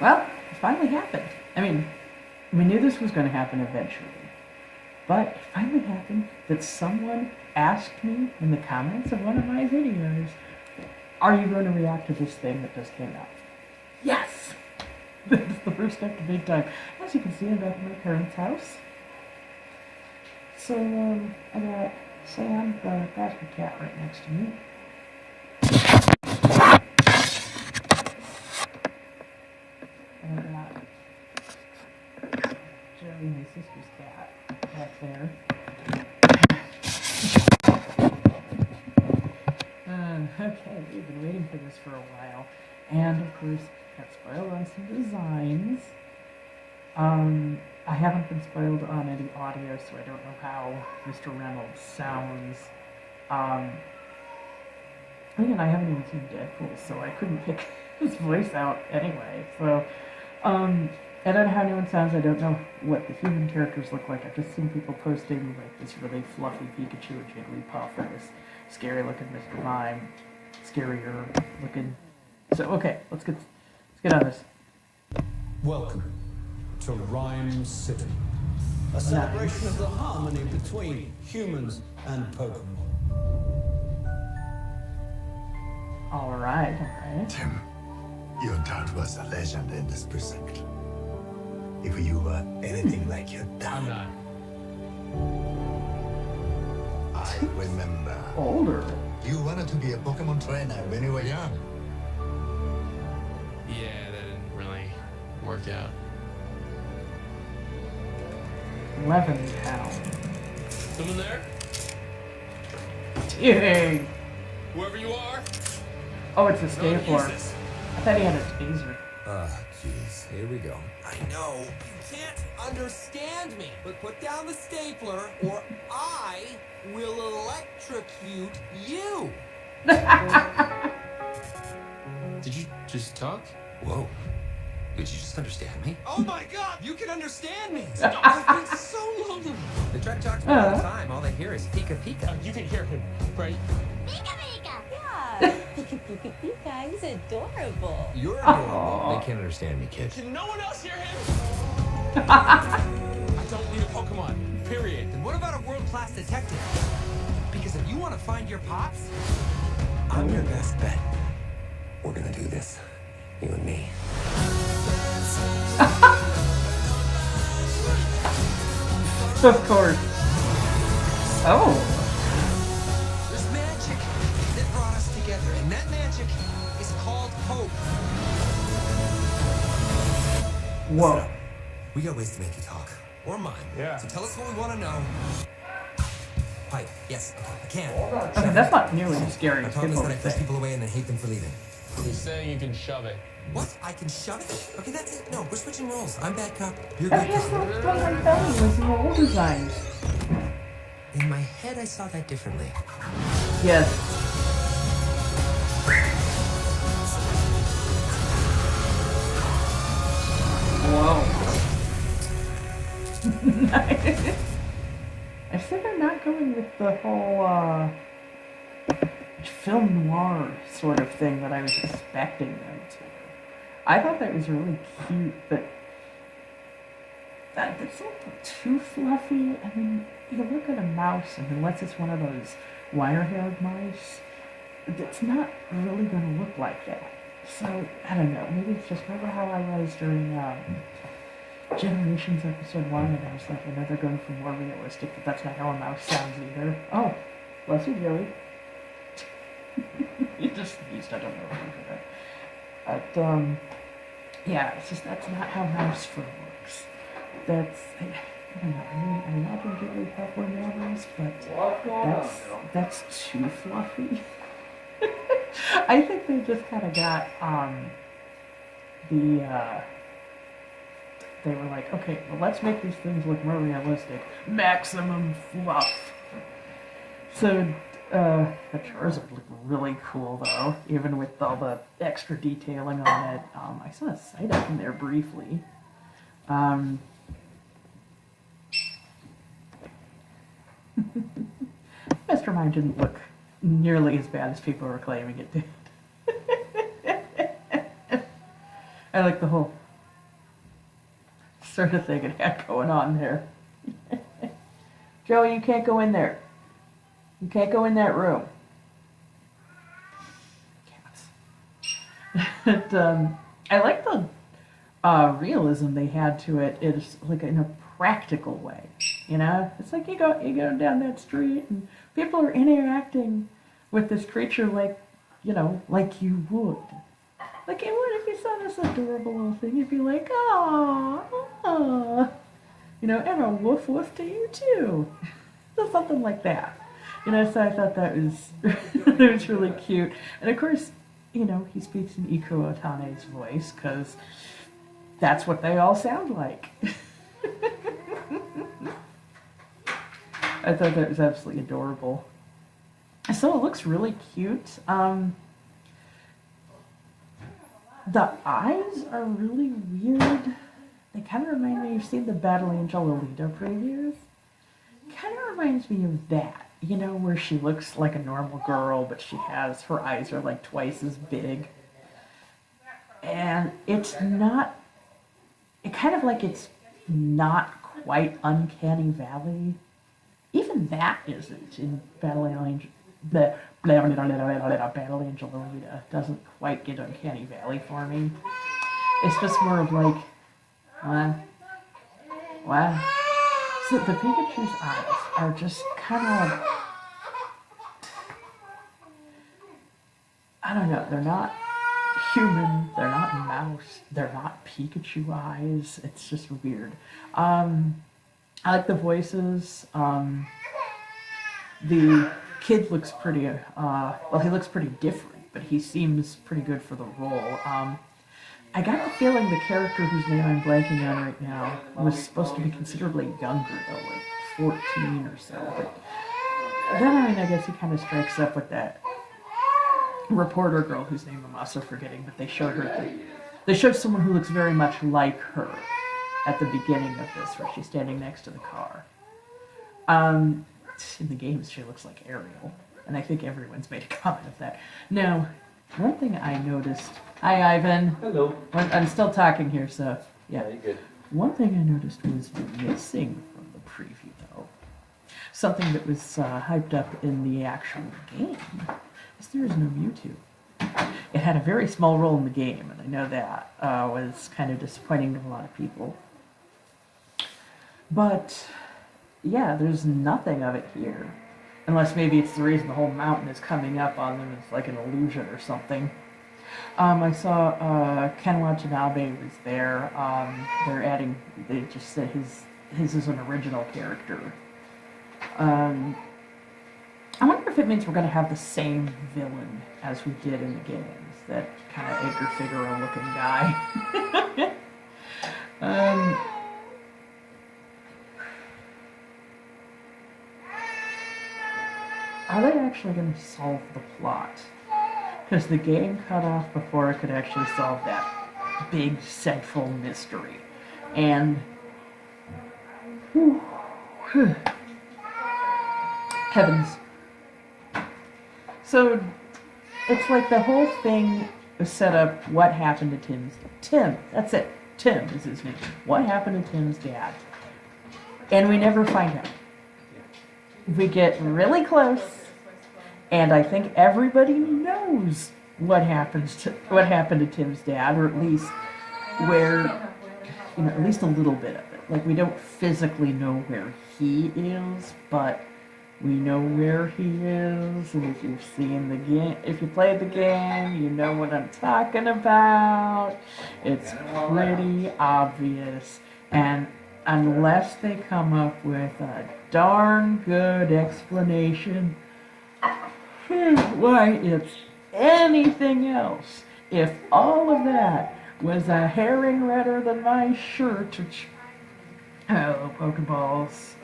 Well, it finally happened. I mean, we knew this was going to happen eventually. But it finally happened that someone asked me in the comments of one of my videos, are you going to react to this thing that just came out? Yes! That's the first step to big time. As you can see, I'm back in my parents' house. So, I got Sam, the basket cat, right next to me. And I got Joey, my sister's cat, back there. Okay, we've been waiting for this for a while. And, of course, got spoiled on some designs. I haven't been spoiled on any audio, so I don't know how Mr. Reynolds sounds. Again, I haven't even seen Deadpool, so I couldn't pick his voice out anyway. So, I don't know how anyone sounds. I don't know what the human characters look like. I've just seen people posting like this really fluffy Pikachu and Jigglypuff and this scary looking Mr. Mime, scarier looking. So okay, let's get on this. Welcome to Rhyme City, a celebration of the harmony between humans and Pokemon. All right. Tim, your dad was a legend in this precinct. If you were anything like your dad. I'm not. I remember. Older. You wanted to be a Pokemon trainer when you were young. Yeah, that didn't really work out. 11 pound. Someone there? Dang. Whoever you are? Oh, it's a I know how to use stapler. this. I thought he had a taser. Jeez, here we go. I know you can't understand me, but put down the stapler or I will electrocute you. Did you just talk? Whoa. Did you just understand me? Oh my God, you can understand me. I've been so lonely. They try to talk to me all the time. All they hear is Pika Pika. You can hear him, right? Pika Pika! Yeah, Pika Pika Pika, he's adorable. You're adorable. They can't understand me, kid. Can no one else hear him? I don't need a Pokemon, period. And what about a world-class detective? Because if you want to find your pops, I'm your best bet. We're gonna do this. You and me. Of course. Oh. There's magic that brought us together, and that magic is called hope. Whoa. We got ways to make you talk. Or mine. Yeah. So tell us what we want to know. Pipe. Yes, I can. Okay, that's not nearly as scary I as promise people that I would push say. people away and then hate them for leaving. He's saying you can shove it. What? I can shove it? Okay, that's it. No, we're switching roles. I'm bad cop. You're That's good just cop. what I'm telling you, was in the old designs. In my head, I saw that differently. Yes. Whoa. Nice. I think they're not going with the whole, film noir sort of thing that I was expecting them to. I thought that was really cute, but that's a little too fluffy. I mean, you look at a mouse, and unless it's one of those wire-haired mice, it's not really going to look like that. So, I don't know, maybe it's just remember how I was during Generations episode 1, and I was like, I know they're going for more realistic, but that's not how a mouse sounds either. Oh, bless you, Joey. You just sneezed, I don't know if you heard that. But, yeah, it's just, that's not how mouse fur works. That's, I don't know, I imagine Jigglypuff were mammals, but that's too fluffy. I think they just kind of got, they were like, okay, well, let's make these things look more realistic. Maximum fluff. So, the Charizard looked really cool, though, even with all the extra detailing on it. I saw a sight up in there briefly. Mr. Mime didn't look nearly as bad as people were claiming it did. I like the whole sort of thing it had going on there. Joey, you can't go in there. You can't go in that room. Cats. And, I like the realism they had to it. It's like in a practical way, you know. It's like you go down that street and people are interacting with this creature like, you know, like you would. Like you would if you saw this adorable little thing. You'd be like, oh, you know, and a woof woof to you too. So something like that. You know, so I thought that was that was really cute. And of course, you know, he speaks in Iko Otane's voice because that's what they all sound like. I thought that was absolutely adorable. So it looks really cute. The eyes are really weird. They kind of remind me, you've seen the Battle Angel Alita previews? Kind of reminds me of that, you know, where she looks like a normal girl, but her eyes are like twice as big. And it's not, it's not quite Uncanny Valley. Even that isn't in Battle Angel. Battle Angel Alita doesn't quite get Uncanny Valley for me. It's just more of like, wow. So the Pikachu's eyes are just kind of, I don't know, they're not human, they're not mouse, they're not Pikachu eyes. It's just weird. I like the voices. The kid looks pretty, he looks pretty different, but he seems pretty good for the role. I got the feeling the character whose name I'm blanking on right now was supposed to be considerably younger, though, like 14 or so. But then, I guess he kind of strikes up with that reporter girl whose name I'm also forgetting, but they showed someone who looks very much like her at the beginning of this, where she's standing next to the car. In the games, she looks like Ariel, and I think everyone's made a comment of that. Now, one thing I noticed... Hi, Ivan. Hello. I'm still talking here, so... Yeah, you're good. One thing I noticed was missing from the preview, though. Something that was hyped up in the actual game is there is no Mewtwo. It had a very small role in the game, and I know that was kind of disappointing to a lot of people. But... yeah, there's nothing of it here. Unless maybe it's the reason the whole mountain is coming up on them. It's like an illusion or something. I saw Ken Watanabe was there. They just said his is an original character. I wonder if it means we're going to have the same villain as we did in the games. That kind of Edgar Figueroa looking guy. Are they actually going to solve the plot? Because the game cut off before it could actually solve that big central mystery. And... heavens. So, it's like the whole thing was set up, what happened to Tim, that's it. Tim is his name. What happened to Tim's dad? And we never find out. We get really close, and I think everybody knows what happened to Tim's dad, or at least at least a little bit of it. Like, we don't physically know where he is, but we know where he is, and if you've seen the game, if you played the game, you know what I'm talking about. It's pretty obvious, and unless they come up with a darn good explanation why it's anything else, if all of that was a herring redder than my shirt, which, Pokeballs,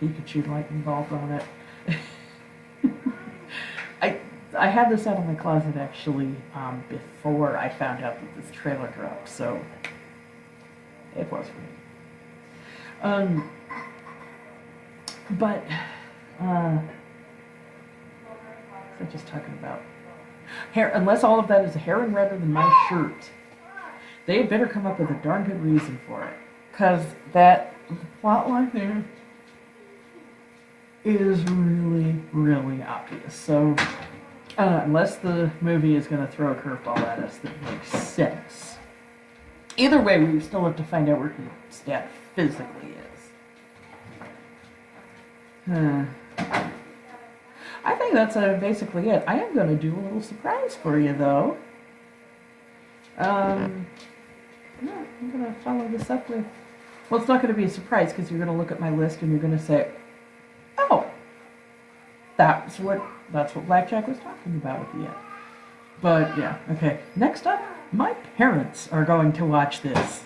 Pikachu lightning bolt on it. I had this out of my closet actually before I found out that this trailer dropped, so it was for me. But I'm just talking about hair. Unless all of that is a herring redder than my shirt, they better come up with a darn good reason for it. Because that plot line there is really, really obvious. So, unless the movie is going to throw a curveball at us that makes sense. Either way, we still have to find out where his dad physically is. I think that's basically it. I am going to do a little surprise for you, though. I'm going to follow this up with... Well, it's not going to be a surprise because you're going to look at my list and you're going to say, oh, that's what Blackjack was talking about at the end. But, yeah, okay. Next up, my parents are going to watch this.